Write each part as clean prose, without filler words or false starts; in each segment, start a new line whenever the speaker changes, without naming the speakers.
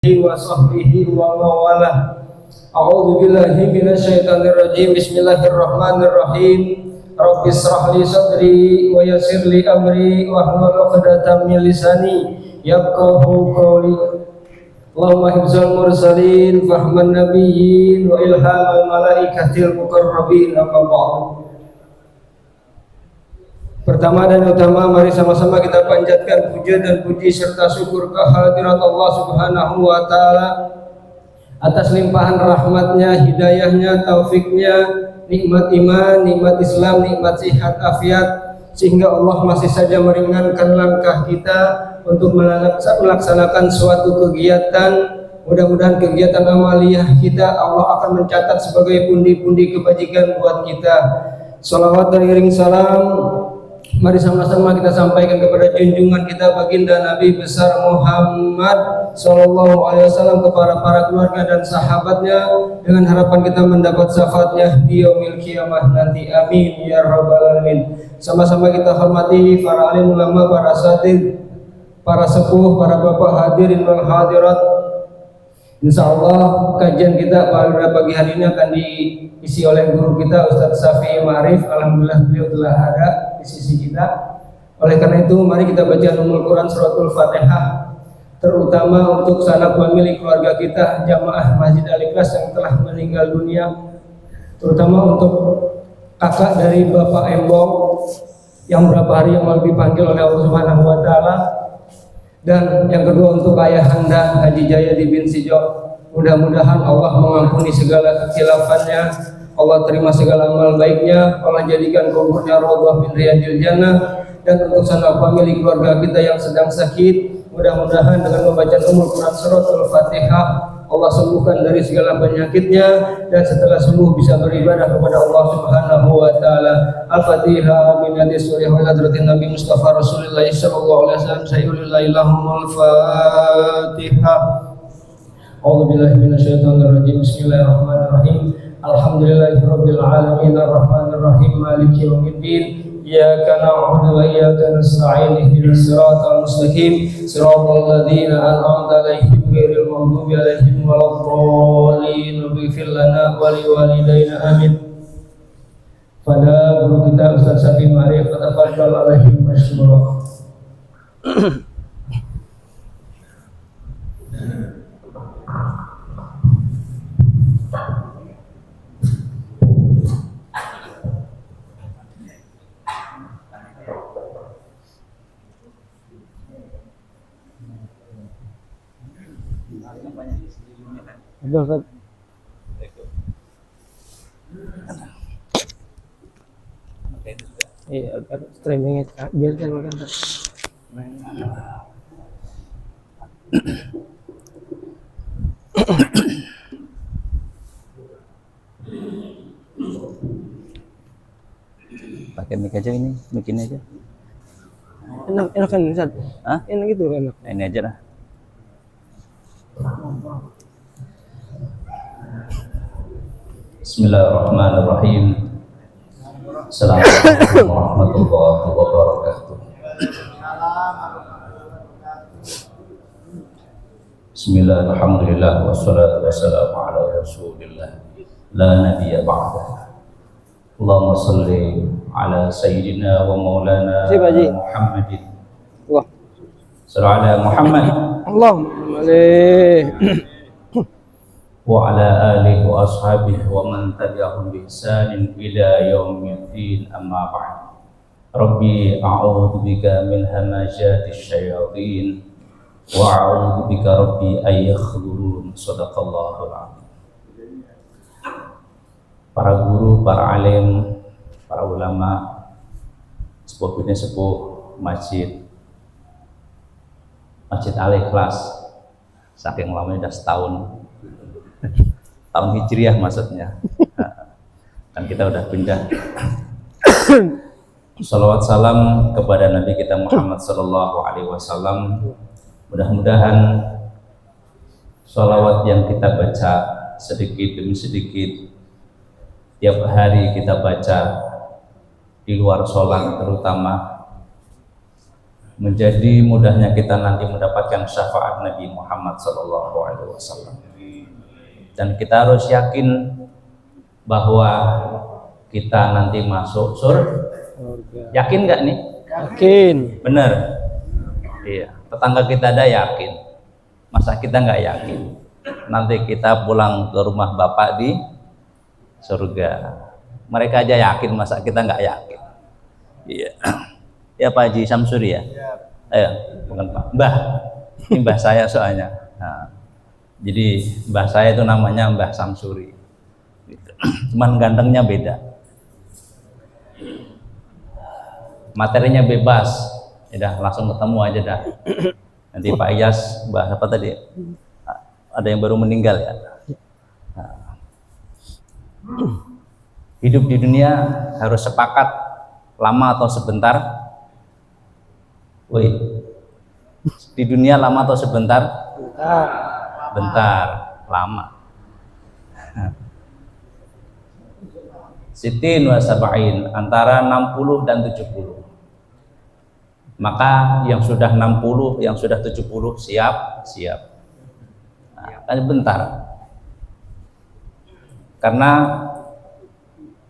wa sahbihi wa mawalah. A'udzu billahi minasyaitonir rajim. Bismillahirrahmanirrahim. Rabbi shrah li sadri wa yassir li amri wahlul 'uqdatam min lisani yafqahu qawli. Allahumma hifzal mursalin fahman nabiyyin wa ilhamal malaikatil muqarrabin. Amma ba'du. Pertama dan utama, mari sama-sama kita panjatkan puja dan puji serta syukur kehadirat Allah Subhanahu wa Ta'ala atas limpahan rahmatnya, hidayahnya, taufiknya, nikmat iman, nikmat Islam, nikmat sihat afiat, sehingga Allah masih saja meringankan langkah kita untuk melaksanakan suatu kegiatan. Mudah-mudahan kegiatan amaliyah kita Allah akan mencatat sebagai pundi-pundi kebajikan buat kita. Salawat dan iring salam mari sama-sama kita sampaikan kepada junjungan kita baginda Nabi besar Muhammad Sallallahu Alaihi Wasallam, kepada para keluarga dan sahabatnya, dengan harapan kita mendapat syafaatnya di yaumil qiyamah nanti. Amin ya rabbal alamin. Sama-sama kita hormati para alim ulama, para asatidz, para sepuh, para bapak hadirin wal hadirat. Insyaallah kajian kita pada pagi hari ini akan diisi oleh guru kita Ustadz Syafi'i Ma'arif. Alhamdulillah beliau telah ada di sisi kita. Oleh karena itu mari kita baca Ummul Quran suratul Fatihah, terutama untuk sanak famili keluarga kita jamaah Masjid Al-Ikhlas yang telah meninggal dunia, terutama untuk kakak dari Bapak Embong yang beberapa hari yang lalu dipanggil oleh Allah Subhanahu wa Ta'ala, dan yang kedua untuk ayahanda Haji Jayadi bin Sijo. Mudah-mudahan Allah mengampuni segala kekhilaafannya, Allah terima segala amal baiknya, Allah jadikan kuburnya raudhah min riyadil jannah. Dan untuk sanak famili keluarga kita yang sedang sakit, mudah-mudahan dengan membaca Ummul Quran suratul Fatihah Allah sembuhkan dari segala penyakitnya, dan setelah sembuh bisa beribadah kepada Allah Subhanahu wa Ta'ala. Al-Fatihah. Min hadis surah hadratin Nabi Mustafa Rasulullah sallallahu alaihi wasallam. Sayyidul Fatihah. A'udzu billahi minasyaitonir rajim. Bismillahirrahmanirrahim. Alhamdulillahirabbil alamin arrahmanir rahim maliki yaumiddin. Iyyaka na'budu wa iyyaka nasta'in ihdinas siratal mustaqim siratal ladzina an'amta 'alaihim ghairil maghdubi 'alaihim waladdallin. Ighfir lana wa liwalidayna amin. Pada guru kita Ustaz Syafi'i Ma'arif, tafadhal alaihim masykurah.
Udah, Ustaz. Iya, streamingnya biar kan makan.
Pakai mic aja ini, mic ini aja.
Enak kan Ustaz?
Hah?
Enak gitu, enak.
Nah, ini aja lah. Bismillahirrahmanirrahim. Assalamualaikum warahmatullahi wabarakatuh. Bismillah, alhamdulillah, wassalatu wassalamu ala rasulillah, la nabiyya ba'dah. Allahumma salli ala sayyidina wa maulana Muhammadin.
Wah.
Sallallahu ala Muhammad.
Allahumma
wa ala alihi wa ashabihi wa man tabi'ahum bi ihsanin ila yaumiddin, amma ba'd. Rabbi a'udzu bika min hamazati syayatin wa a'udzu bika rabbi ay yakhdurun. Shadaqallahul azim. Para guru, para alim, para ulama, sepuh bini sepuh Masjid Al-Ikhlas, saking lamanya udah setahun, tahun Hijriah maksudnya, dan kita udah pindah. Salawat salam kepada Nabi kita Muhammad Sallallahu Alaihi Wasallam. Mudah-mudahan salawat yang kita baca sedikit demi sedikit, tiap hari kita baca di luar sholat terutama, menjadi mudahnya kita nanti mendapatkan syafaat Nabi Muhammad SAW. Dan kita harus yakin bahwa kita nanti masuk surga. Yakin nggak nih?
Yakin.
Bener. Iya. Tetangga kita ada yakin. Masa kita nggak yakin? Nanti kita pulang ke rumah Bapak di surga. Mereka aja yakin, masa kita nggak yakin? Iya. Ya Pak Haji Samsuri ya? Ayo, bukan Pak. Mbah. Ini mbah saya soalnya. Nah, jadi mbah saya itu namanya Mbah Samsuri. Gitu. Cuman gantengnya beda. Materinya bebas. Ya dah, langsung ketemu aja dah. Nanti Pak Iyas bahas apa tadi? Ada yang baru meninggal ya. Nah, hidup di dunia harus sepakat lama atau sebentar. Woi, di dunia lama atau sebentar? Bentar, lama. Sitin wa sab'in, antara 60 dan 70. Maka yang sudah 60, yang sudah 70 siap. Nah, kan bentar. Karena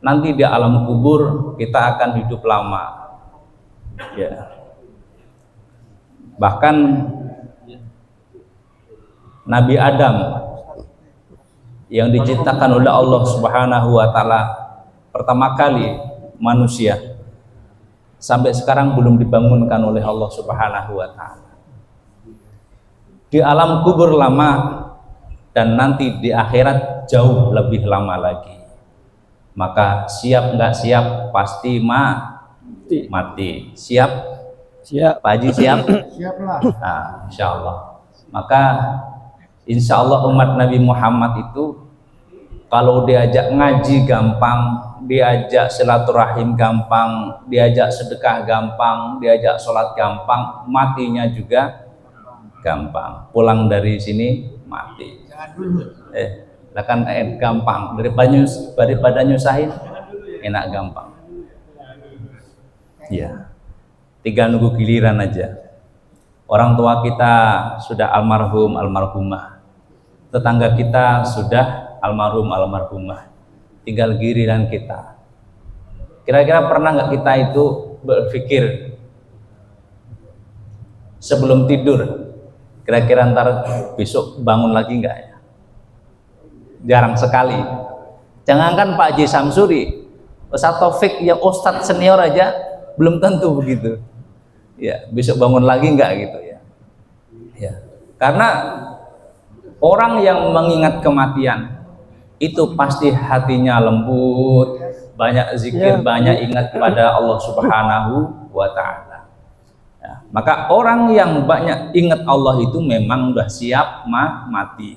nanti di alam kubur kita akan hidup lama. Ya. Bahkan Nabi Adam yang diciptakan oleh Allah Subhanahu wa taala pertama kali manusia sampai sekarang belum dibangunkan oleh Allah Subhanahu wa taala. Di alam kubur lama dan nanti di akhirat jauh lebih lama lagi. Maka siap nggak siap pasti mati. Siap?
Siap.
Pak Haji siap?
Siaplah.
Nah, insya Allah. Maka insya Allah umat Nabi Muhammad itu kalau diajak ngaji gampang, diajak silaturahim gampang, diajak sedekah gampang, diajak sholat gampang, matinya juga gampang. Pulang dari sini mati. Lah kan gampang, daripada nyusahin enak gampang. Iya. Tinggal nunggu giliran aja. Orang tua kita sudah almarhum, almarhumah. Tetangga kita sudah almarhum, almarhumah. Tinggal giliran kita. Kira-kira pernah nggak kita itu berpikir sebelum tidur, kira-kira ntar besok bangun lagi nggak ya? Jarang sekali. Jangankan Pak Haji Samsuri, Ustaz Taufik yang Ustadz senior aja belum tentu begitu. Ya, besok bangun lagi nggak gitu ya. Ya, karena orang yang mengingat kematian itu pasti hatinya lembut, banyak zikir, banyak ingat kepada Allah Subhanahu wa taala. Ya, maka orang yang banyak ingat Allah itu memang udah siap mati.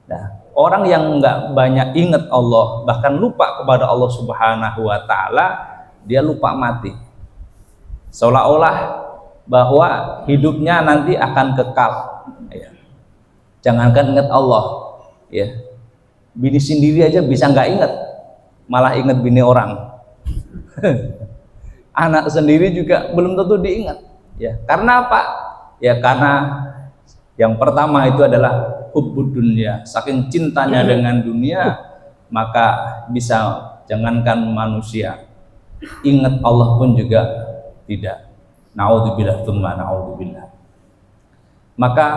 Nah, orang yang nggak banyak ingat Allah, bahkan lupa kepada Allah Subhanahu wa taala, dia lupa mati. Seolah-olah bahwa hidupnya nanti akan kekal. Ya. Jangankan ingat Allah, ya. Bini sendiri aja bisa nggak ingat, malah ingat bini orang. Anak sendiri juga belum tentu diingat. Ya, karena apa? Ya karena yang pertama itu adalah hubbud dunya, saking cintanya dengan dunia, maka bisa jangankan manusia, ingat Allah pun juga tidak. Naudzubillah tsumma naudzubillah. Maka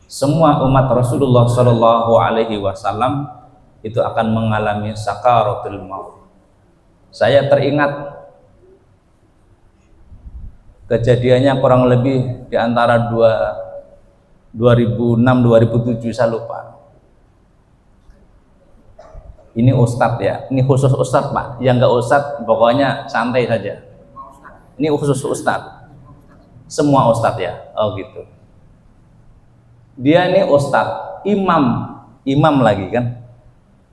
semua umat Rasulullah Shallallahu Alaihi Wasallam itu akan mengalami sakaratul maut. Saya teringat kejadiannya kurang lebih di antara 2006-2007, saya lupa. Ini ustadz ya, ini khusus ustadz Pak. Yang nggak ustadz pokoknya santai saja. Ini khusus ustadz. Semua ustadz ya. Oh gitu. Dia ini ustadz, imam lagi kan.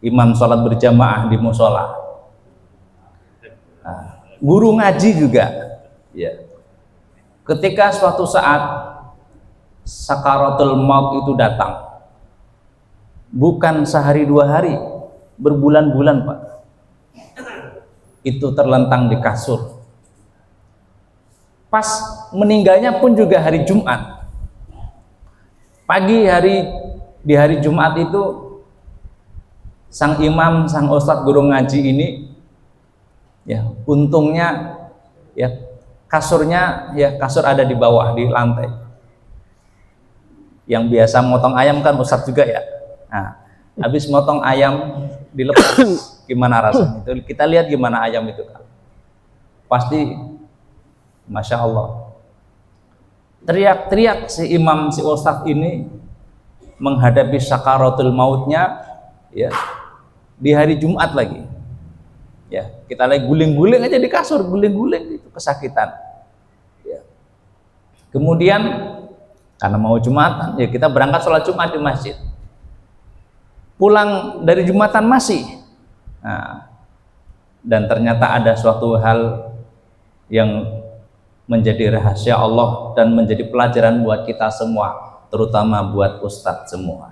Imam sholat berjamaah di musola. Nah, guru ngaji juga. Ya. Ketika suatu saat sakaratul maut itu datang, bukan sehari dua hari, berbulan-bulan Pak. Itu terlentang di kasur. Pas meninggalnya pun juga hari Jumat. Di hari Jumat itu sang imam, sang ustadz guru ngaji ini ya untungnya ya kasur ada di bawah di lantai. Yang biasa motong ayam kan ustadz juga ya. Nah, habis motong ayam dilepas gimana rasanya itu, kita lihat gimana ayam itu kan. Pasti Masya Allah teriak-teriak si imam, si ustadz ini menghadapi sakaratul mautnya ya di hari Jumat lagi ya. Kita lagi guling-guling aja di kasur, guling-guling itu kesakitan ya. Kemudian karena mau Jumatan ya kita berangkat sholat Jumat di masjid. Pulang dari Jumatan masih dan ternyata ada suatu hal yang menjadi rahasia Allah dan menjadi pelajaran buat kita semua, terutama buat ustadz semua.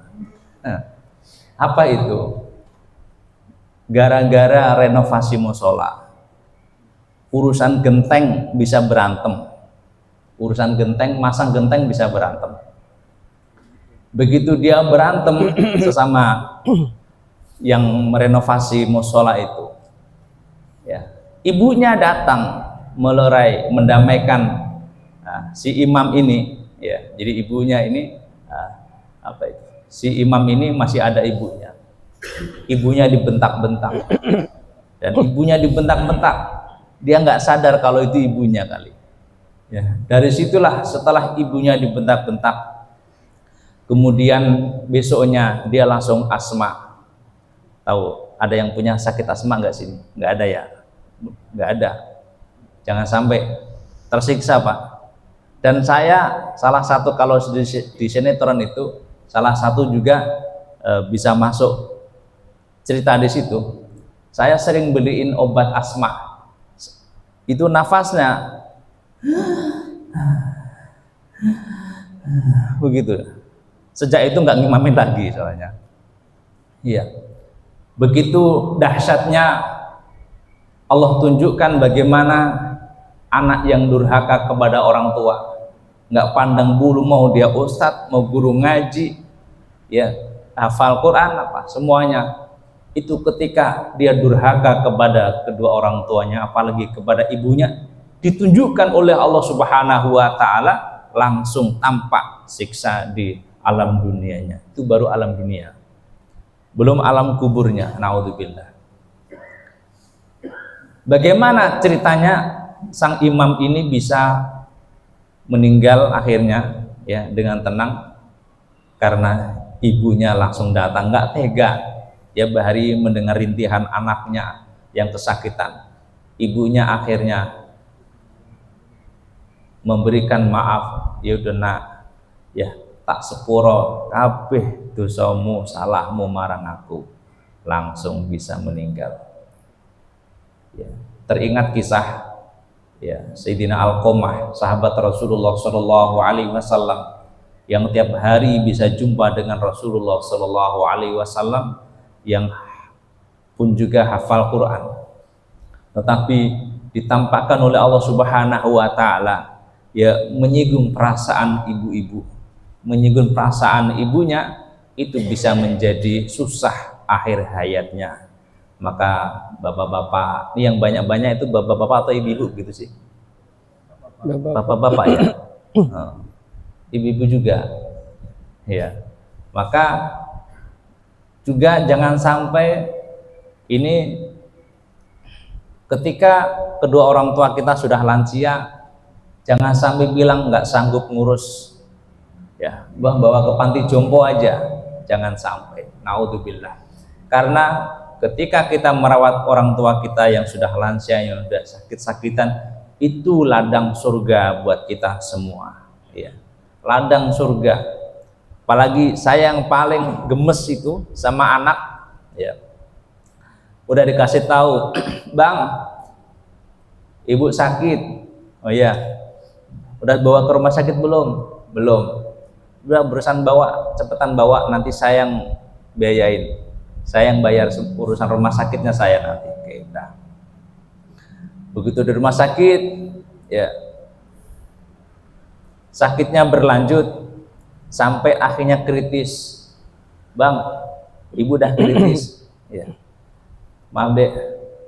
Apa itu? Gara-gara renovasi musola, urusan genteng bisa berantem. Urusan genteng, masang genteng bisa berantem. Begitu dia berantem sesama yang merenovasi musola itu ya, ibunya datang melerai, mendamaikan si imam ini ya. Jadi ibunya ini si imam ini masih ada ibunya. Ibunya dibentak-bentak dan ibunya dibentak-bentak, dia nggak sadar kalau itu ibunya kali ya. Dari situlah setelah ibunya dibentak-bentak, kemudian besoknya dia langsung asma. Tahu ada yang punya sakit asma nggak sini? Nggak ada ya? Nggak ada. Jangan sampai tersiksa Pak. Dan saya salah satu kalau di sinetron itu salah satu juga bisa masuk cerita di situ. Saya sering beliin obat asma. Itu nafasnya begitu. Sejak itu nggak ngimamin lagi soalnya. Iya. Begitu dahsyatnya Allah tunjukkan bagaimana anak yang durhaka kepada orang tua, nggak pandang bulu, mau dia ustadz, mau guru ngaji, ya hafal Quran apa semuanya. Itu ketika dia durhaka kepada kedua orang tuanya, apalagi kepada ibunya, ditunjukkan oleh Allah Subhanahu wa Ta'ala langsung tampak siksa di alam dunianya. Itu baru alam dunia, belum alam kuburnya. Naudzubillah. Bagaimana ceritanya sang imam ini bisa meninggal akhirnya ya dengan tenang? Karena ibunya langsung datang, nggak tega ya bahari mendengar rintihan anaknya yang kesakitan. Ibunya akhirnya memberikan maaf, ya udah nak ya tak sepuro kabeh dosamu salahmu marang aku, langsung bisa meninggal ya. Teringat kisah ya Sayyidina Alqamah, sahabat Rasulullah Shallallahu Alaihi Wasallam yang tiap hari bisa jumpa dengan Rasulullah Shallallahu Alaihi Wasallam, yang pun juga hafal Quran, tetapi ditampakkan oleh Allah Subhanahu wa Ta'ala ya menyinggung perasaan ibu-ibu, menyinggung perasaan ibunya, itu bisa menjadi susah akhir hayatnya. Maka bapak-bapak ini yang banyak-banyak itu bapak-bapak atau ibu-ibu gitu sih? Bapak-bapak ya. Ibu-ibu juga ya. Maka juga jangan sampai ini ketika kedua orang tua kita sudah lansia, jangan sampai bilang nggak sanggup ngurus ya, bawa ke panti jompo aja, jangan sampai. Naudzubillah. Karena ketika kita merawat orang tua kita yang sudah lansia, yang sudah sakit-sakitan, itu ladang surga buat kita semua ya. Ladang surga. Apalagi saya yang paling gemes itu sama anak ya, udah dikasih tahu, bang ibu sakit, oh iya, udah bawa ke rumah sakit belum? Belum. Udah berusaha bawa, cepetan bawa, nanti saya yang biayain, saya yang bayar urusan rumah sakitnya saya nanti. Oke, udah. Begitu di rumah sakit ya, sakitnya berlanjut sampai akhirnya kritis. Bang, ibu udah kritis. Ya. Maaf dek,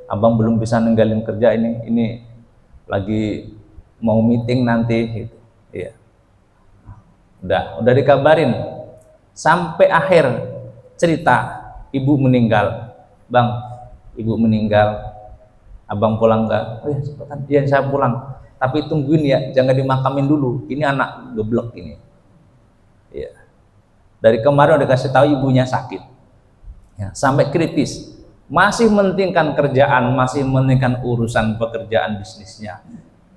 abang belum bisa ninggalin kerja ini lagi mau meeting nanti gitu. Ya. Udah dikabarin sampai akhir cerita ibu meninggal. Bang, ibu meninggal, abang pulang nggak? Oh ya cepetan, iya saya pulang. Tapi tungguin ya, jangan dimakamin dulu. Ini anak geblek ini. Ya. Dari kemarin udah kasih tahu ibunya sakit, ya, sampai kritis. Masih mementingkan kerjaan, masih mementingkan urusan pekerjaan bisnisnya.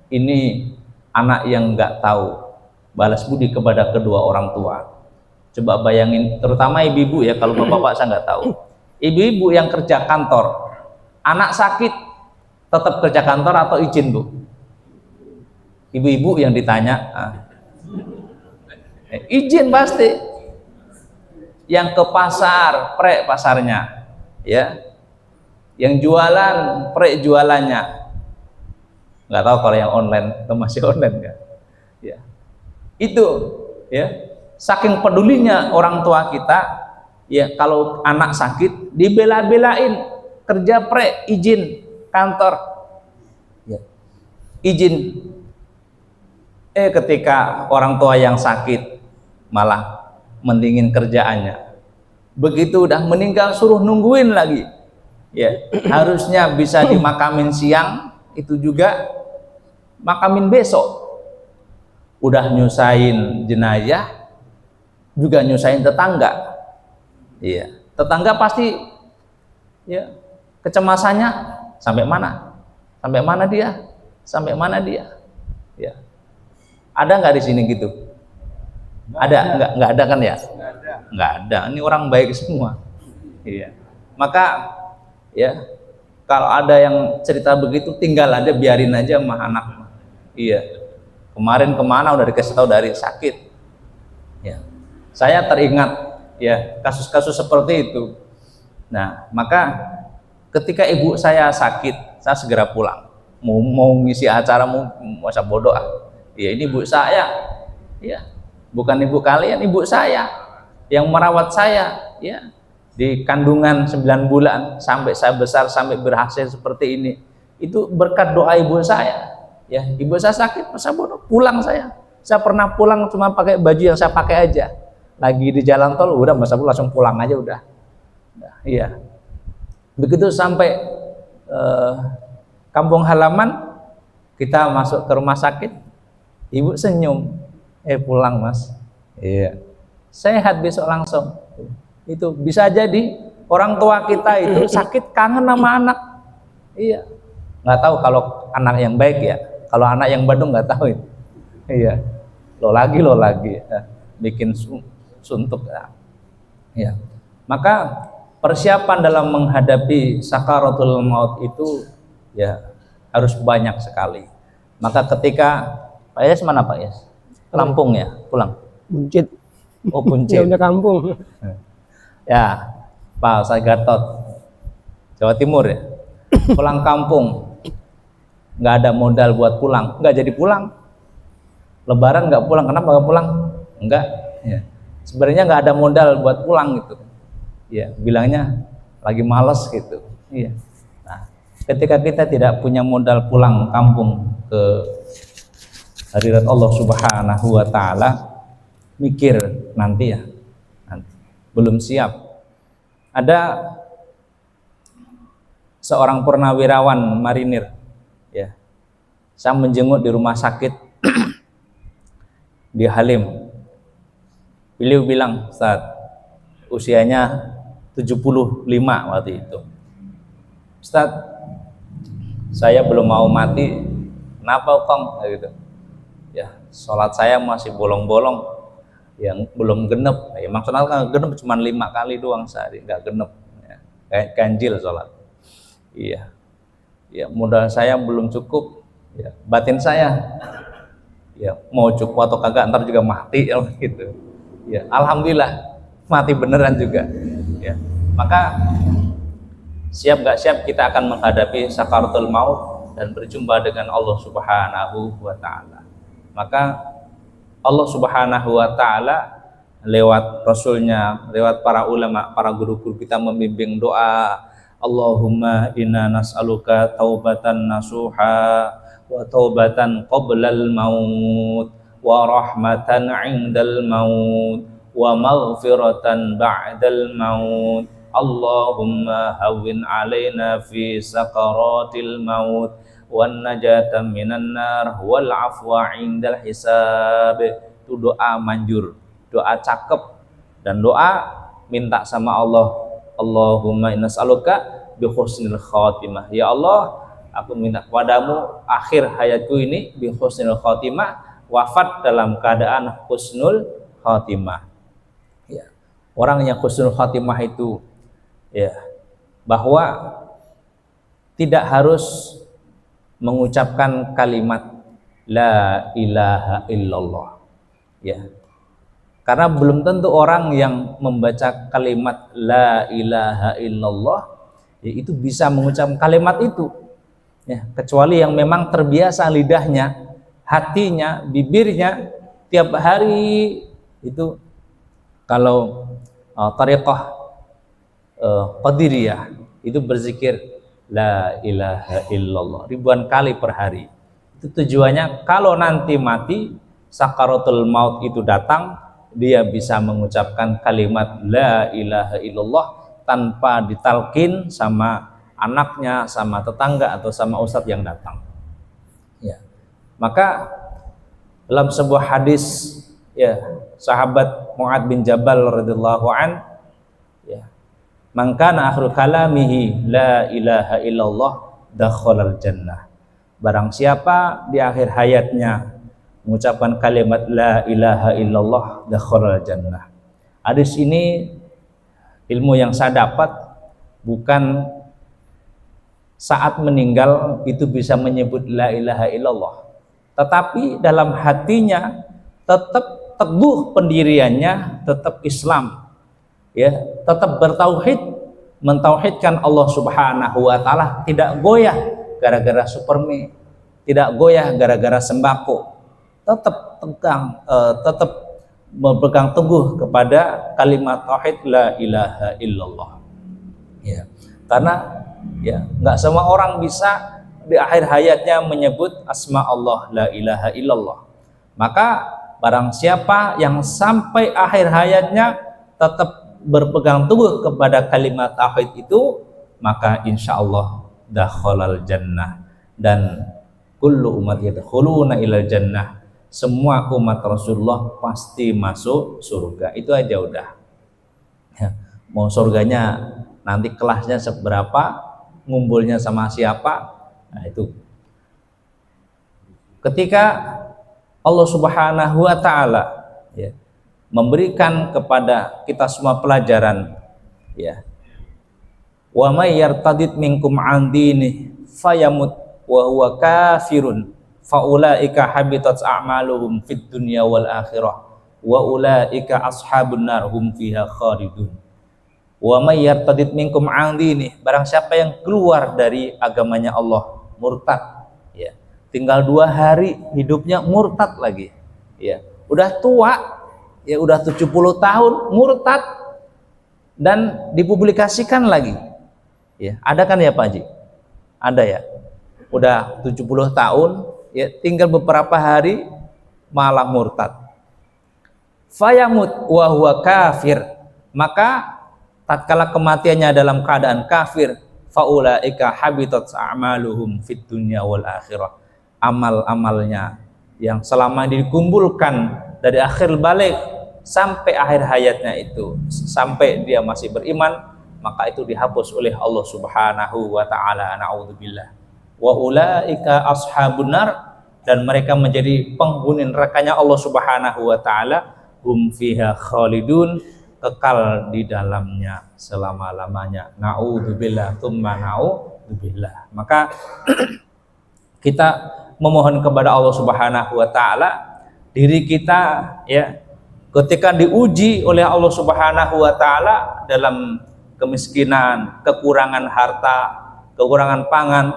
Ini anak yang nggak tahu balas budi kepada kedua orang tua. Coba bayangin, terutama ibu-ibu ya, kalau bapak-bapak saya nggak tahu. Ibu-ibu yang kerja kantor, anak sakit, tetap kerja kantor atau izin bu? Ibu-ibu yang ditanya, izin pasti. Yang ke pasar, prek pasarnya, ya. Yang jualan, prek jualannya. Nggak tahu kalau yang online atau masih online nggak? Ya. Itu ya, saking pedulinya orang tua kita ya, kalau anak sakit dibela-belain kerja pre izin kantor ya, izin. Ketika orang tua yang sakit malah mendingin kerjaannya, begitu udah meninggal suruh nungguin lagi ya. Harusnya bisa dimakamin siang, itu juga makamin besok. Udah nyusahin jenazah, juga nyusahin tetangga. Iya, tetangga pasti ya kecemasannya sampai mana? Sampai mana dia? Sampai mana dia? Ya. Ada nggak di sini gitu? Ada, nggak ada kan ya? Nggak ada. Ini orang baik semua. Iya. Maka ya kalau ada yang cerita begitu, tinggal aja, biarin aja sama anak. Iya. Kemarin kemana udah dikasih tahu dari sakit. Ya, saya teringat ya kasus-kasus seperti itu. Nah, maka ketika ibu saya sakit, saya segera pulang. Mau ngisi acara, mau masa bodoh ah. Ya ini ibu saya, ya bukan ibu kalian, ibu saya yang merawat saya, ya di kandungan 9 bulan sampai saya besar, sampai berhasil seperti ini. Itu berkat doa ibu saya. Ya, ibu saya sakit, masa bodoh, pulang saya. Saya pernah pulang cuma pakai baju yang saya pakai aja. Lagi di jalan tol, udah masa bodoh langsung pulang aja udah. Nah, iya. Begitu sampai kampung halaman, kita masuk ke rumah sakit, ibu senyum, pulang mas. Iya. Sehat besok langsung. Itu bisa jadi orang tua kita itu sakit kangen sama anak. Iya. Nggak tahu kalau anak yang baik ya. Kalau anak yang badung nggak tahu itu. Iya. Lo lagi bikin suntuk ya. Ya. Maka persiapan dalam menghadapi sakaratul maut itu ya harus banyak sekali. Maka ketika Pak Yes mana Pak Yes? Lampung ya, pulang.
Buncit.
Oh Buncit.
Jauhnya kampung.
Ya, Pak saya Gatot, Jawa Timur ya. Pulang kampung. Nggak ada modal buat pulang, nggak jadi pulang. Lebaran nggak pulang, kenapa nggak pulang? Enggak, ya. Sebenarnya nggak ada modal buat pulang gitu. Ya, bilangnya lagi males gitu. Iya. Nah, ketika kita tidak punya modal pulang kampung ke hadirat Allah Subhanahu wa Ta'ala, mikir nanti ya, nanti belum siap. Ada seorang purnawirawan marinir. Ya, saya menjenguk di rumah sakit di Halim. Beliau bilang, Ustaz, usianya 75 waktu itu. Ustaz, saya belum mau mati. Kenapa Kong? Gitu. Ya, sholat saya masih bolong-bolong, yang belum genep. Ya, maksudnya kan genep cuma 5 kali doang sehari, nggak genep. Ya, kayak ganjil sholat. Iya. Ya, modal saya belum cukup, ya, batin saya ya mau cukup atau kagak ntar juga mati ya, gitu. Ya, alhamdulillah mati beneran juga. Ya, maka siap nggak siap kita akan menghadapi sakaratul maut dan berjumpa dengan Allah Subhanahu wa Ta'ala. Maka Allah Subhanahu wa taala lewat rasulnya, lewat para ulama, para guru-guru kita membimbing doa, Allahumma inna nas'aluka taubatan nasuha wa taubatan qoblal maut wa rahmatan 'indal maut wa maghfiratan ba'dal maut. Allahumma hawwin 'alaina fi sakaratil maut wan najata minan nar wal afwa 'indal hisab. Itu doa manjur, doa cakep, dan doa minta sama Allah, Allahumma inna nas'aluka bi husnil khatimah. Ya Allah, aku minta kepadamu akhir hayatku ini bi husnil khatimah, wafat dalam keadaan husnul khatimah. Ya. Orang yang husnul khatimah itu ya bahwa tidak harus mengucapkan kalimat la ilaha illallah. Ya. Karena belum tentu orang yang membaca kalimat la ilaha illallah ya, itu bisa mengucapkan kalimat itu ya, kecuali yang memang terbiasa lidahnya, hatinya, bibirnya tiap hari itu. Kalau thariqah qadiriyah itu berzikir la ilaha illallah ribuan kali per hari. Itu tujuannya kalau nanti mati, sakaratul maut itu datang, dia bisa mengucapkan kalimat la ilaha illallah tanpa ditalkin sama anaknya, sama tetangga, atau sama ustadz yang datang. Ya. Maka dalam sebuah hadis ya, sahabat Mu'adz bin Jabal radhiyallahu an ya, man kana akhiru kalamihi la ilaha illallah dakhalal jannah. Barang siapa di akhir hayatnya mengucapkan kalimat la ilaha illallah dakhalal jannah. Hadis ini ilmu yang saya dapat bukan saat meninggal itu bisa menyebut la ilaha illallah, tetapi dalam hatinya tetap teguh pendiriannya, tetap Islam ya, tetap bertauhid, mentauhidkan Allah Subhanahu wa taala, tidak goyah gara-gara supermi, tidak goyah gara-gara sembako, tetap tetap berpegang teguh kepada kalimat tauhid la ilaha illallah ya. Karena ya nggak semua orang bisa di akhir hayatnya menyebut asma Allah la ilaha illallah. Maka barang siapa yang sampai akhir hayatnya tetap berpegang teguh kepada kalimat tauhid itu, maka insya Allah dakhalal jannah, dan kullu umat yadkhuluna ilal jannah, semua umat Rasulullah pasti masuk surga. Itu aja udah ya. Mau surganya nanti kelasnya seberapa, ngumpulnya sama siapa, nah itu ketika Allah Subhanahu wa taala ya memberikan kepada kita semua pelajaran ya, wa may yartadid minkum an dini fayamut wa huwa kafirun faulaika habitat a'maluhum fid dunya wal akhirah wa ulaika ashabun nar hum fiha khalidun. Wa may yartadid minkum an dini, barang siapa yang keluar dari agamanya Allah, murtad ya, tinggal 2 hari hidupnya murtad lagi ya, udah tua ya, udah 70 tahun murtad dan dipublikasikan lagi ya. Ada kan ya Pak Haji? Ada ya, udah 70 tahun ya, tinggal beberapa hari malah murtad. Fayamut wa huwa kafir, maka tatkala kematiannya dalam keadaan kafir, faulaika habitat a'maluhum fid dunya wal akhirah, amal-amalnya yang selama dikumpulkan dari akhir balik sampai akhir hayatnya itu, sampai dia masih beriman, maka itu dihapus oleh Allah Subhanahu wa taala. Na'udzubillah. Wa ulaika ashabun nar, dan mereka menjadi penghuni nerakanya Allah Subhanahu wa taala, hum fiha khalidun, kekal di dalamnya selama-lamanya. Na'udzubillah tsumma na'udzubillah. Maka kita memohon kepada Allah Subhanahu wa taala, diri kita ya ketika diuji oleh Allah Subhanahu wa taala dalam kemiskinan, kekurangan harta, kekurangan pangan,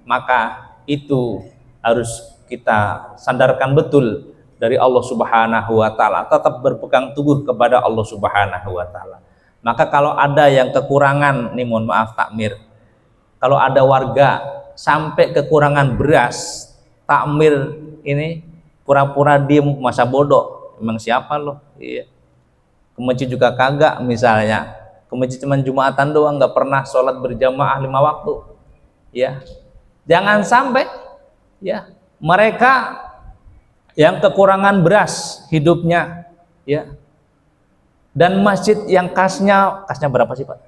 maka itu harus kita sadarkan betul dari Allah Subhanahu wa taala, tetap berpegang teguh kepada Allah Subhanahu wa taala. Maka kalau ada yang kekurangan, nih mohon maaf takmir, kalau ada warga sampai kekurangan beras, takmir ini pura-pura diem, masa bodoh, emang siapa lo? Iya. Ke masjid juga kagak, misalnya ke masjid cuma Jumatan doang, nggak pernah sholat berjamaah 5 waktu, ya. Jangan sampai ya mereka yang kekurangan beras hidupnya, ya, dan masjid yang kasnya berapa sih Pak?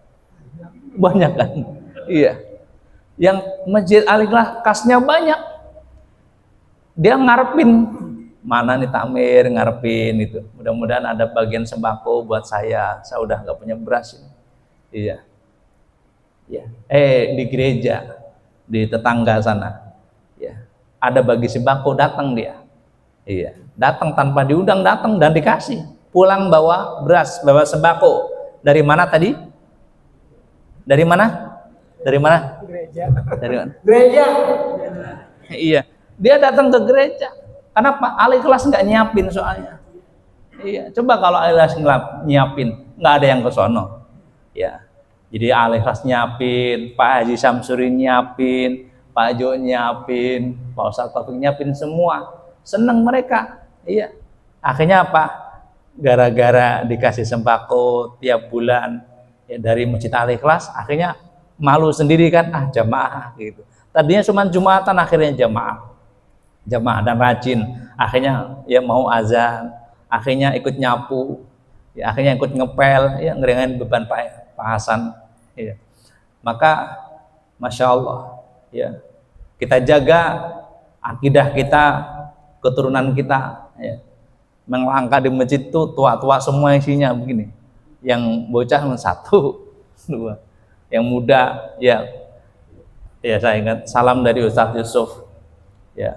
Banyak kan? Iya. Yang masjid Al-Ikhlas kasnya banyak, dia ngarepin mana nih takmir, ngarepin itu. Mudah-mudahan ada bagian sembako buat saya udah nggak punya beras ini. Iya. Ya. Di gereja di tetangga sana, ya, ada bagi sembako, datang dia, iya, datang tanpa diundang, datang dan dikasih, pulang bawa beras, bawa sembako. Dari mana tadi? Dari mana? Dari mana?
Gereja.
Dari mana?
Gereja.
Iya, dia datang ke gereja. Kenapa? Al-Ikhlas nggak nyiapin soalnya. Iya, coba kalau Al-Ikhlas nyiapin, nggak ada yang ke sono. Ya. Jadi Al-Ikhlas nyiapin, Pak Haji Samsuri nyiapin, Pak Jo nyiapin, Pak Ustadz Taufik nyiapin semua. Seneng mereka. Iya. Akhirnya apa? Gara-gara dikasih sembako tiap bulan ya, dari Masjid Al-Ikhlas, akhirnya malu sendiri kan, jamaah gitu. Tadinya cuma Jumatan, akhirnya jamaah dan rajin. Akhirnya ya mau azan, akhirnya ikut nyapu, ya, akhirnya ikut ngepel, ya, ngeringanin beban Pak Hasan. Ya. Maka Masya Allah, ya, kita jaga akidah kita, keturunan kita, ya. Melangkah di masjid itu tua-tua semua isinya begini, yang bocah 1, 2, yang muda, ya saya ingat salam dari Ustadz Yusuf, ya,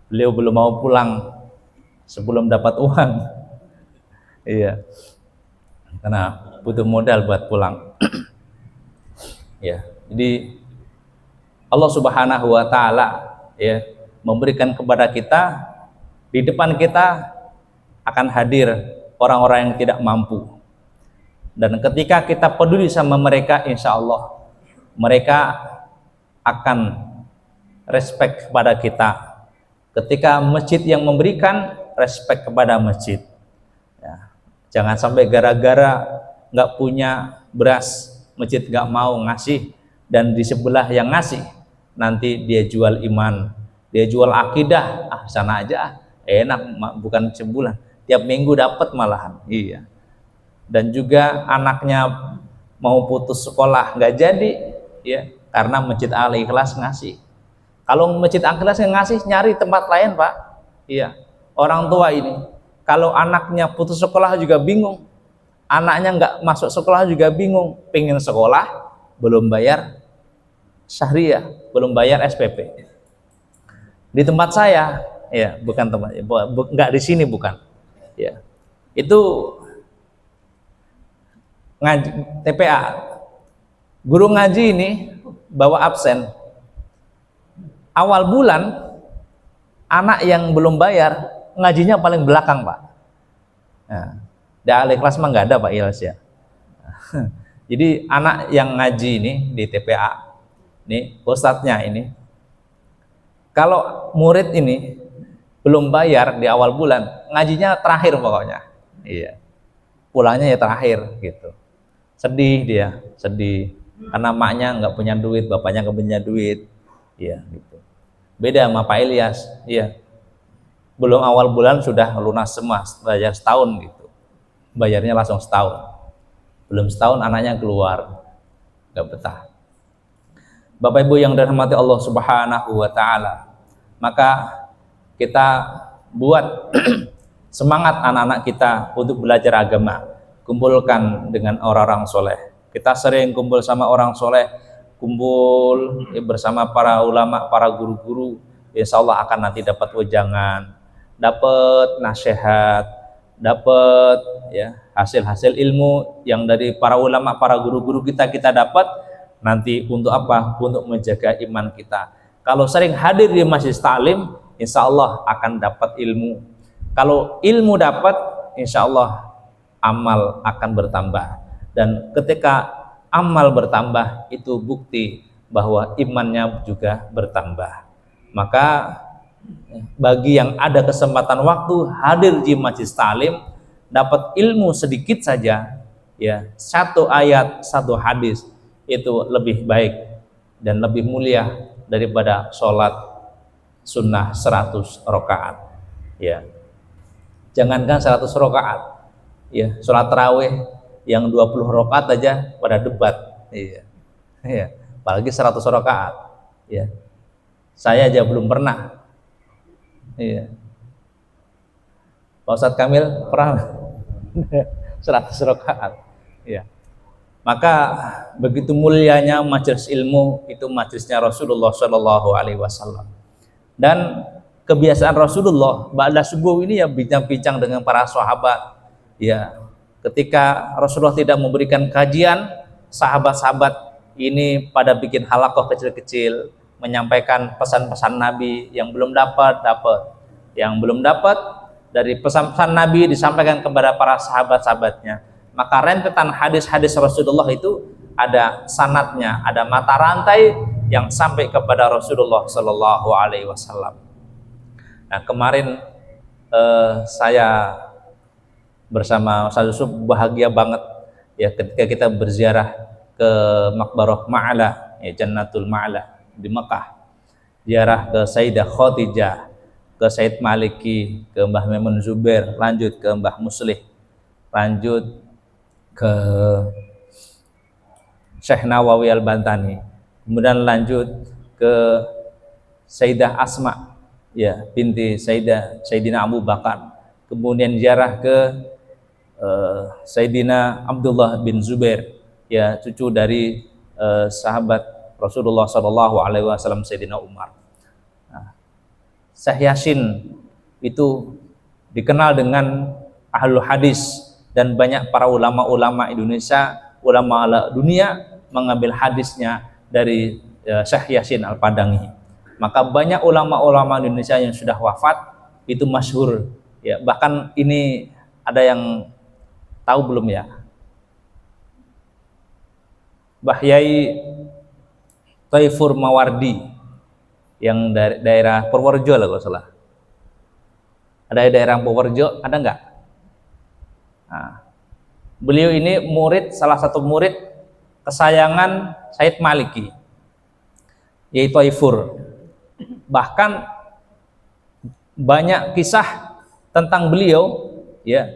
beliau belum mau pulang sebelum dapat uang, iya, karena butuh modal buat pulang. Ya, jadi Allah Subhanahu wa taala ya memberikan kepada kita, di depan kita akan hadir orang-orang yang tidak mampu. Dan ketika kita peduli sama mereka, insya Allah mereka akan respect kepada kita. Ketika masjid yang memberikan, respect kepada masjid. Ya, jangan sampai gara-gara nggak punya beras, masjid nggak mau ngasih, dan di sebelah yang ngasih nanti dia jual iman, dia jual akidah, sana aja enak, bukan sebulan, tiap minggu dapat malahan. Iya. Dan juga anaknya mau putus sekolah nggak jadi, ya, karena Masjid Al-Ikhlas ngasih. Kalau Masjid Al-Ikhlas ngasih, nyari tempat lain Pak. Iya. Orang tua ini kalau anaknya putus sekolah juga bingung, anaknya nggak masuk sekolah juga bingung, pengen sekolah belum bayar syariah, belum bayar SPP. Di tempat saya, ya, bukan tempat, nggak di sini, bukan, ya, itu ngaji TPA, guru ngaji ini bawa absen, awal bulan anak yang belum bayar ngajinya paling belakang Pak. Nah, di Al-Ikhlas mah nggak ada Pak Ilyas ya. Jadi anak yang ngaji ini di TPA, nih ustadznya ini, kalau murid ini belum bayar di awal bulan, ngajinya terakhir pokoknya. Iya. Pulangnya ya terakhir gitu. Sedih dia, sedih. Karena maknya nggak punya duit, bapaknya nggak punya duit. Iya gitu. Beda sama Pak Ilyas, iya. Belum awal bulan sudah lunas semua, bayar setahun gitu. Bayarnya langsung setahun. Belum setahun anaknya keluar, nggak betah. Bapak Ibu yang dirahmati Allah Subhanahu wa taala, maka kita buat semangat anak-anak kita untuk belajar agama, kumpulkan dengan orang-orang soleh. Kita sering kumpul sama orang soleh, kumpul bersama para ulama, para guru-guru, insya Allah akan nanti dapat wejangan, dapat nasihat, dapat ya hasil-hasil ilmu yang dari para ulama, para guru-guru kita dapat nanti untuk apa? Untuk menjaga iman kita. Kalau sering hadir di masjid taklim, insya Allah akan dapat ilmu, Kalau ilmu dapat, insya Allah amal akan bertambah. Dan ketika amal bertambah, itu bukti bahwa imannya juga bertambah. Maka bagi yang ada kesempatan waktu hadir di majelis talim, dapat ilmu sedikit saja, ya, satu ayat, satu hadis, itu lebih baik dan lebih mulia daripada sholat sunnah 100 rakaat. Ya, jangankan 100 rakaat, ya, sholat tarawih yang 20 rakaat aja pada debat, iya, iya, apalagi 100 rakaat, ya. Saya aja belum pernah, iya. Pak Ustadz Kamil pernah 100 rakaat, ya. Maka begitu mulianya majelis ilmu, itu majelisnya Rasulullah Shallallahu Alaihi Wasallam. Dan kebiasaan Rasulullah ba'da subuh ini ya bincang-bincang dengan para sahabat. Ya, ketika Rasulullah tidak memberikan kajian, sahabat-sahabat ini pada bikin halaqah kecil-kecil, menyampaikan pesan-pesan Nabi. Yang belum dapat, yang belum dapat dari pesan-pesan Nabi disampaikan kepada para sahabat-sahabatnya. Maka rentetan hadis-hadis Rasulullah itu ada sanadnya, ada mata rantai yang sampai kepada Rasulullah Shallallahu Alaihi Wasallam. Nah, kemarin saya bersama Ustaz Yusuf bahagia banget ya ketika kita berziarah ke Maqbarah Ma'la, ya, Jannatul Ma'la di Mekah, ziarah ke Sayyidah Khadijah, ke Said Maliki, ke Mbah Maimun Zubair, lanjut ke Mbah Muslih, lanjut ke Syekh Nawawi Al-Bantani, kemudian lanjut ke Sayyidah Asma, ya, binti Sayyidina Abu Bakar, kemudian ziarah ke Sayyidina Abdullah bin Zubair, ya, cucu dari sahabat Rasulullah Shallallahu Alaihi Wasallam, Sayyidina Umar. Nah, Syekh Yasin itu dikenal dengan ahlul hadis, dan banyak para ulama-ulama Indonesia, ulama dunia mengambil hadisnya dari Syekh Yasin Al-Padangi. Maka banyak ulama-ulama Indonesia yang sudah wafat itu masyhur, ya. Bahkan ini ada yang tahu belum ya? Mbah Yai Taifur Mawardi yang dari daerah Purworejo lah kalau salah. Ada daerah Purworejo, ada enggak? Nah, beliau ini salah satu murid kesayangan Said Maliki, yaitu Taifur. Bahkan banyak kisah tentang beliau, ya.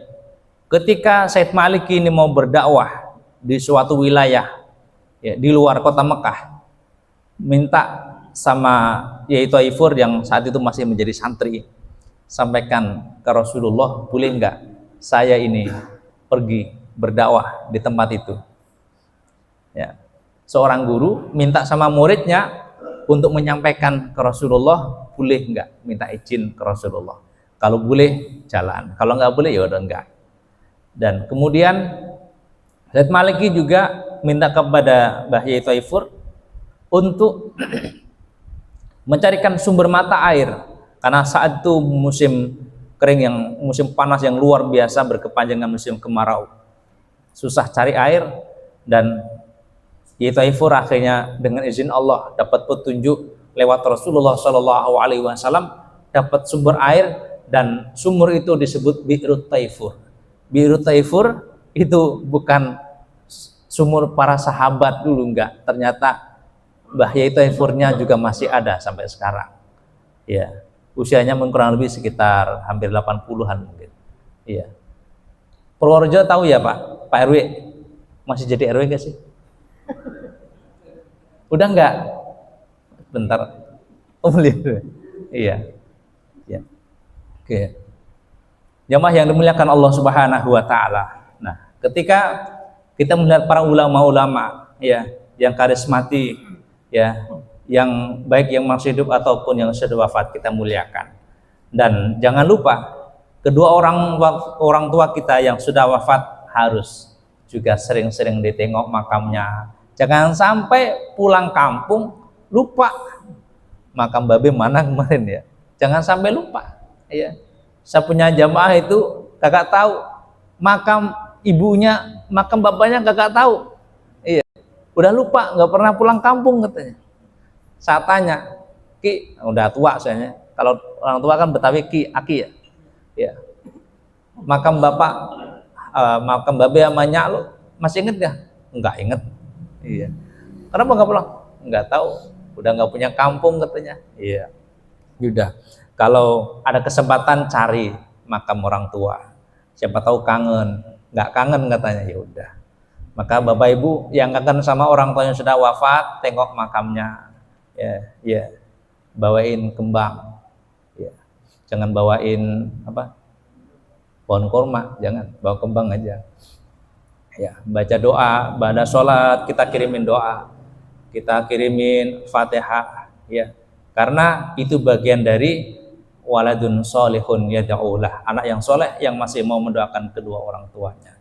Ketika Said Maliki ini mau berdakwah di suatu wilayah, ya, di luar kota Mekah, minta sama yaitu Taifur yang saat itu masih menjadi santri, sampaikan ke Rasulullah, boleh enggak saya ini pergi berdakwah di tempat itu, ya. Seorang guru minta sama muridnya untuk menyampaikan ke Rasulullah, boleh enggak minta izin ke Rasulullah, kalau boleh jalan, kalau enggak boleh ya udah enggak. Dan kemudian Said Maliki juga minta kepada Mbah Yai Taifur untuk mencarikan sumber mata air, karena saat itu musim kering, yang musim panas yang luar biasa berkepanjangan, musim kemarau, susah cari air. Dan Yai Taifur akhirnya dengan izin Allah dapat petunjuk lewat Rasulullah Shallallahu Alaihi Wasallam, dapat sumber air, dan sumur itu disebut Bi'rut Taifur. Bi'rut Taifur itu bukan sumur para sahabat dulu, enggak. Ternyata Mbah Yai Taifurnya juga masih ada sampai sekarang, ya. Usianya kurang lebih sekitar hampir 80-an mungkin. Iya. Purworejo tahu ya Pak RW? Masih jadi RW enggak sih? Udah enggak? Bentar. Oh, boleh. Iya. Ya. Oke. Jamaah yang dimuliakan Allah Subhanahu wa taala. Nah, ketika kita melihat para ulama-ulama, ya, yang karismatik, ya, yang baik yang masih hidup ataupun yang sudah wafat, kita muliakan. Dan jangan lupa kedua orang tua kita yang sudah wafat harus juga sering-sering ditengok makamnya. Jangan sampai pulang kampung lupa makam babe mana kemarin, ya. Jangan sampai lupa, ya. Saya punya jamaah itu kagak tahu makam ibunya, makam bapaknya kagak tahu. Iya, udah lupa, nggak pernah pulang kampung katanya. Saya tanya, Ki, udah tua soalnya. Kalau orang tua kan Betawi Ki, Aki ya. Ya. Makam bapak, makam babe sama nyak lu masih inget gak? Enggak inget. Iya. Kenapa nggak pulang? Nggak tahu. Udah nggak punya kampung katanya. Iya. Udah. Kalau ada kesempatan cari makam orang tua. Siapa tahu kangen. Nggak kangen katanya. Ya udah. Maka bapak ibu yang kangen sama orang tua yang sudah wafat, tengok makamnya. Ya, ya. Bawain kembang. Ya. Jangan bawain apa? Pohon kurma, jangan, bawa kembang aja. Ya, baca doa, pada sholat kita kirimin doa, kita kirimin Fatihah, ya. Karena itu bagian dari waladun solihun yad'ulah, anak yang soleh yang masih mau mendoakan kedua orang tuanya.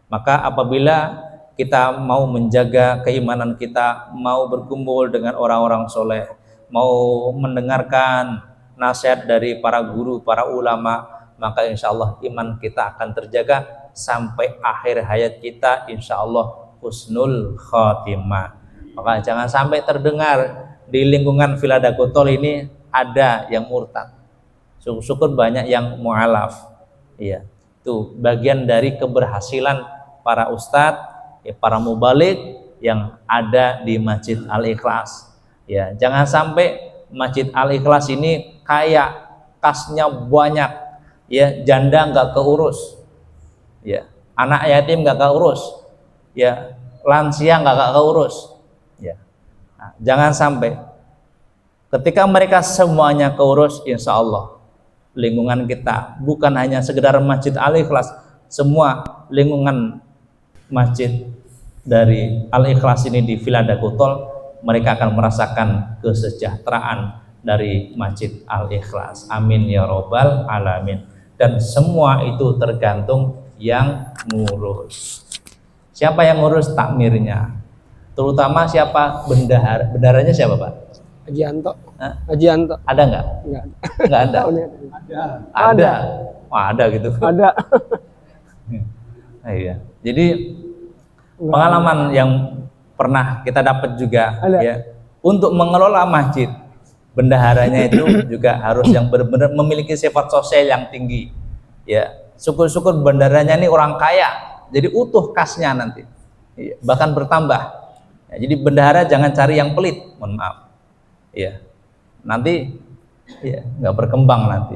Maka apabila kita mau menjaga keimanan kita, mau berkumpul dengan orang-orang soleh, mau mendengarkan nasihat dari para guru, para ulama, maka insya Allah iman kita akan terjaga sampai akhir hayat kita, insya Allah husnul khotimah. Maka jangan sampai terdengar di lingkungan Villa Dagotol ini ada yang murtad. Syukur banyak yang mu'alaf. Iya, itu bagian dari keberhasilan para ustadz, ya, para mubalik yang ada di Masjid Al-Ikhlas. Ya, jangan sampai Masjid Al-Ikhlas ini kaya, kasnya banyak. Ya, janda nggak keurus, ya, anak yatim nggak keurus, ya, lansia nggak keurus, ya. Nah, jangan sampai ketika mereka semuanya keurus, insya Allah lingkungan kita bukan hanya sekedar Masjid Al-Ikhlas, semua lingkungan masjid dari Al-Ikhlas ini di Villa Dagotol, mereka akan merasakan kesejahteraan dari Masjid Al-Ikhlas. Amin ya robbal alamin. Dan semua itu tergantung yang ngurus. Siapa yang ngurus takmirnya? Terutama siapa bendahara? Bendaharanya siapa, Pak?
Haji Anto. Haji Anto.
Ada nggak? Nggak ada. Ada. Wah, ada gitu.
Ada.
Nah, iya. Jadi pengalaman yang pernah kita dapat juga, ya, untuk mengelola masjid, bendaharanya itu juga harus yang benar-benar memiliki sifat sosial yang tinggi. Ya, syukur-syukur bendaharanya ini orang kaya, jadi utuh kasnya nanti, ya, bahkan bertambah. Ya, jadi bendahara jangan cari yang pelit, mohon maaf. Ya, nanti ya nggak berkembang nanti.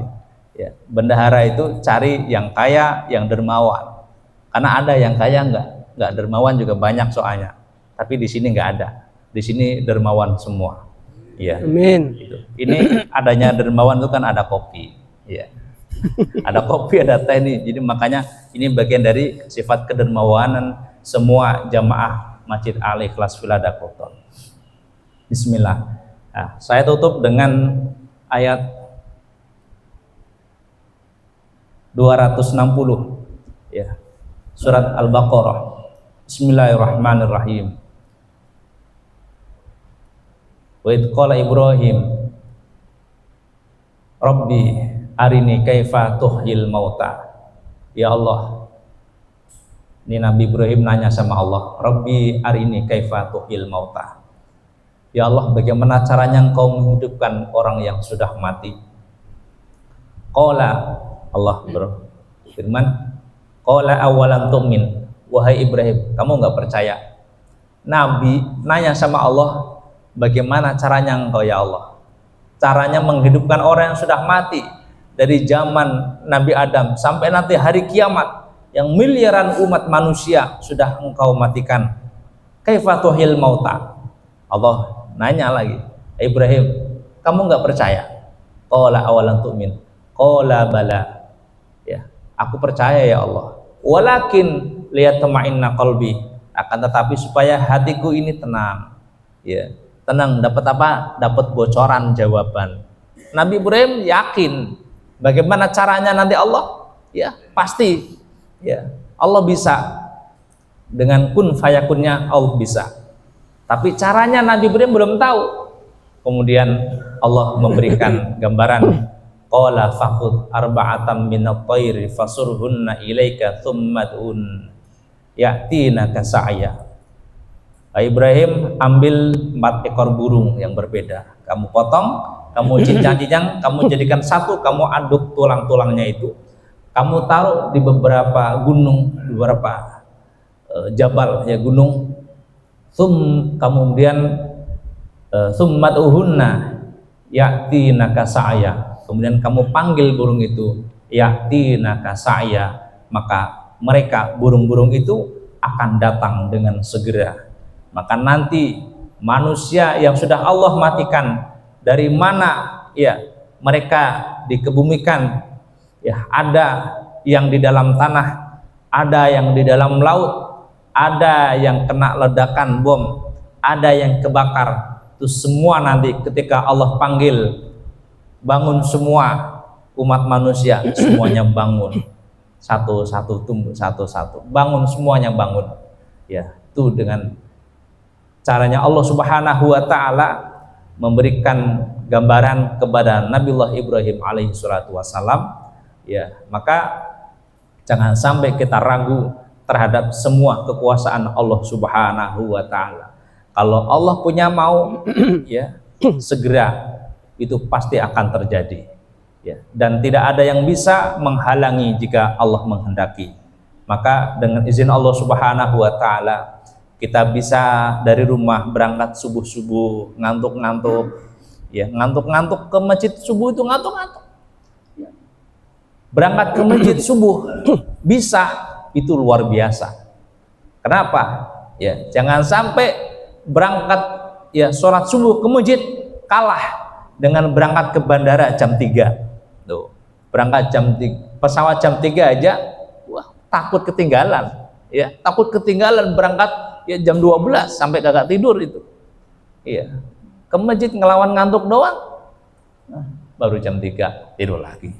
Ya, bendahara itu cari yang kaya, yang dermawan. Karena ada yang kaya nggak dermawan juga banyak soalnya. Tapi di sini nggak ada. Di sini dermawan semua. Ya.
Amin.
Gitu. Ini adanya dermawan itu kan ada kopi, ya. Ada kopi, ada teh nih. Jadi makanya ini bagian dari sifat kedermawanan semua jamaah Masjid Al-Ikhlas Villa Dagotol. Bismillah. Nah, saya tutup dengan ayat 260, ya. Surat Al-Baqarah. Bismillahirrahmanirrahim. Wa idh qala Ibrahim Rabbi arini kaifa tuhyil mauta. Ya Allah, ini Nabi Ibrahim nanya sama Allah, Rabbi arini kaifa tuhyil mauta. Ya Allah, bagaimana caranya engkau menghidupkan orang yang sudah mati? Qala, Allah berfirman, qala awalan tu'min. Wahai Ibrahim, kamu nggak percaya? Nabi nanya sama Allah, bagaimana caranya engkau ya Allah? Caranya menghidupkan orang yang sudah mati dari zaman Nabi Adam sampai nanti hari kiamat yang miliaran umat manusia sudah engkau matikan. Kaifa tuhil mauta? Allah nanya lagi, Ibrahim, kamu nggak percaya? Qala awalan tu'min. Qala bala. Ya, aku percaya ya Allah. Walakin liyatma'inna qalbi. Akan tetapi supaya hatiku ini tenang. Ya. Tenang, dapat apa? Dapat bocoran jawaban. Nabi Ibrahim yakin bagaimana caranya nanti Allah, ya pasti, ya Allah bisa dengan kun fayakunnya, Allah bisa. Tapi caranya Nabi Ibrahim belum tahu. Kemudian Allah memberikan gambaran qala fakhudh arba'atan minat thairi fasurhunna ilaika thummad'un ya'tinaka sa'ya. Ibrahim, ambil 4 ekor burung yang berbeda, kamu potong, kamu cincang-cincang, kamu jadikan satu, kamu aduk tulang-tulangnya itu, kamu taruh di beberapa gunung, beberapa jabal ya, gunung. Kemudian summad'uhunna ya'tinaka sa'ya, kemudian kamu panggil burung itu, ya'tinaka sa'ya, maka mereka burung-burung itu akan datang dengan segera. Maka nanti manusia yang sudah Allah matikan, dari mana ya mereka dikebumikan, ya ada yang di dalam tanah, ada yang di dalam laut, ada yang kena ledakan bom, ada yang kebakar. Itu semua nanti ketika Allah panggil, bangun semua umat manusia, semuanya bangun, satu-satu tumbuh, satu-satu bangun, semuanya bangun. Ya, itu dengan caranya Allah Subhanahu wa taala memberikan gambaran kepada Nabiullah Ibrahim alaihi salatu wassalam. Ya, maka jangan sampai kita ragu terhadap semua kekuasaan Allah Subhanahu wa taala. Kalau Allah punya mau, ya, segera itu pasti akan terjadi. Ya, dan tidak ada yang bisa menghalangi jika Allah menghendaki. Maka dengan izin Allah Subhanahu wa taala, kita bisa dari rumah berangkat subuh-subuh, ngantuk-ngantuk, ya, ngantuk-ngantuk ke masjid subuh itu ngantuk-ngantuk. Ya. Berangkat ke masjid subuh bisa, itu luar biasa. Kenapa? Ya, jangan sampai berangkat ya sholat subuh ke masjid kalah dengan berangkat ke bandara jam 3. Tuh, berangkat jam 3, pesawat jam 3 aja, wah, takut ketinggalan. Ya, takut ketinggalan berangkat ya jam 12 sampai kagak tidur itu. Iya. Ke masjid ngelawan ngantuk doang. Nah, baru jam 3 tidur lagi.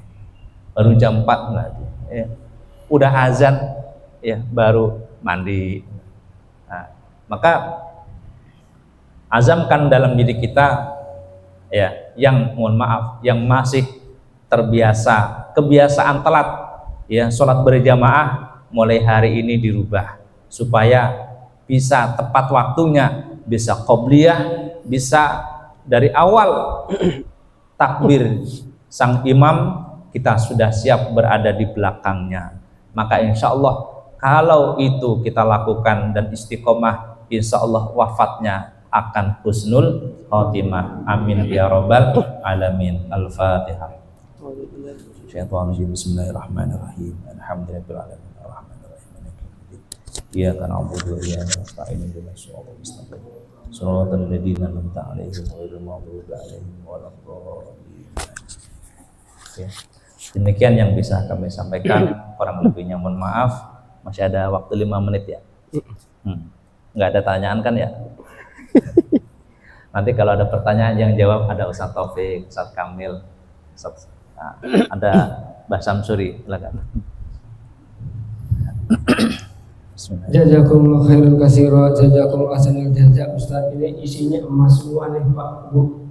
Baru jam 4 lagi. Ya. Udah azan ya baru mandi. Nah, maka azamkan dalam diri kita ya, yang mohon maaf, yang masih terbiasa kebiasaan telat ya sholat berjamaah, mulai hari ini dirubah supaya bisa tepat waktunya, bisa qobliyah, bisa dari awal takbir sang imam kita sudah siap berada di belakangnya. Maka insya Allah kalau itu kita lakukan dan istiqomah, insya Allah wafatnya akan husnul khotimah. Amin ya rabbal alamin. Al-Fatihah. Bismillahirrahmanirrahim. Alhamdulillahirabbil alamin. Iyyaka na'budu wa iyyaka nasta'in ihdinas siratal mustaqim shiratal ladzina an'amta 'alaihim ghairil maghdubi alaihim waladdallin. Ya. Demikian yang bisa kami sampaikan, kurang lebihnya mohon maaf. Masih ada waktu 5 menit ya. Nggak ada tanyaan kan ya? Nanti kalau ada pertanyaan yang jawab ada Ustaz Taufik, Ustaz Kamil, Ustaz, nah, ada Mbah Samsuri, silakan.
Jazakumullah khairan katsira, jazakumullah ahsanal jazaa. Ustaz, ini isinya emas semua nih Pak Bu.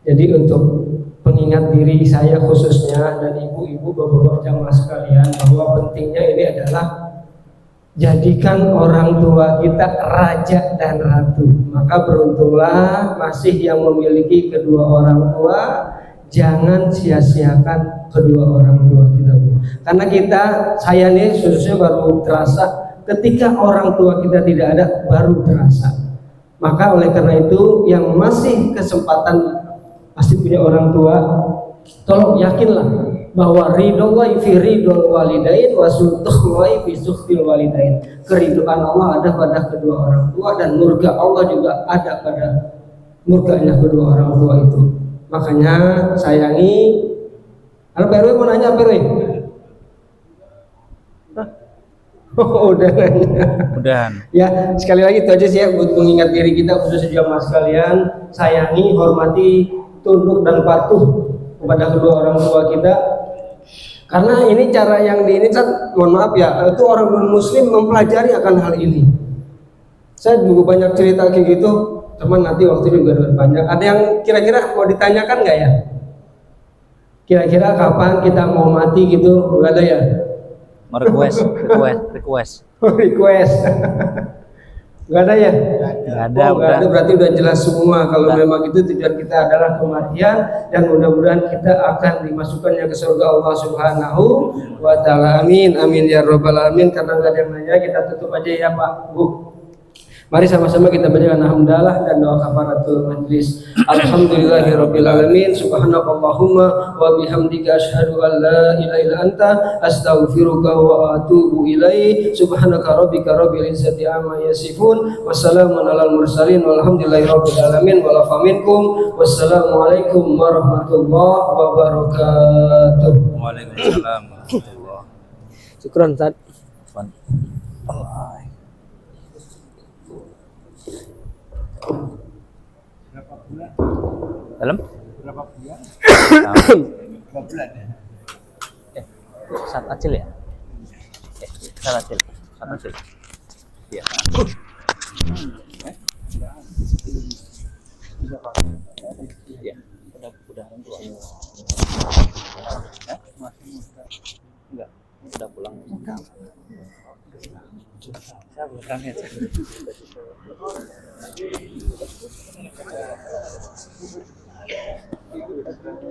Jadi untuk pengingat diri saya khususnya dan ibu-ibu bapak-bapak jamaah sekalian, bahwa pentingnya ini adalah jadikan orang tua kita raja dan ratu. Maka beruntunglah masih yang memiliki kedua orang tua. Jangan sia-siakan kedua orang tua kita, Bu. Karena saya nih khususnya baru terasa ketika orang tua kita tidak ada, baru terasa. Maka oleh karena itu yang masih kesempatan pasti punya orang tua, tolong yakinlah bahwa ridhollahi fi ridhol walidain wa sukhtullahi fi sukhtil walidain. Keridhaan Allah ada pada kedua orang tua dan murka Allah juga ada pada murkanya kedua orang tua itu. Makanya sayangi. Anak PRW mau nanya PRW? Oh, udah nanya. Udah. Ya, sekali lagi itu aja sih ya, buat mengingat diri kita khususnya jamaah sekalian, sayangi, hormati, tunduk dan patuh kepada kedua orang tua kita. Karena ini cara yang ini kan, mohon maaf ya, itu orang non-muslim mempelajari akan hal ini. Saya juga banyak cerita kayak gitu. Teman nanti waktu juga banyak. Ada yang kira-kira mau ditanyakan nggak ya? Kira-kira kapan kita mau mati gitu? Enggak ada ya?
Request.
Request. Enggak ada ya?
Nggak ada,
Oh, nggak ada, berarti udah jelas semua kalau memang itu tujuan kita adalah kematian, dan mudah-mudahan kita akan dimasukkannya ke surga Allah Subhanahu wa taala. Amin amin ya rabbal alamin. Karena nggak ada yang nanya, kita tutup aja ya Pak Bu. Mari sama-sama kita bacakan hamdalah dan doa kafaratul majlis. Alhamdulillahirabbil alamin. Subhanakallahumma wa bihamdika asyhadu an la ilaha illa anta astaghfiruka wa atubu ilaik. Subhanaka rabbika rabbil izzati amma yasifun. Wassalamun alal mursalin walhamdulillahirabbil alamin. Wa la faminkum. Wassalamualaikum warahmatullahi wabarakatuh.
Waalaikumsalam warahmatullahi.
Syukran Ustaz.
Dalam?
Berapa bulan? Berapa bulan ya?
Saat acil ya? Saat acil. Iya. Iya. Udah enggak, udah pulang. Saya belum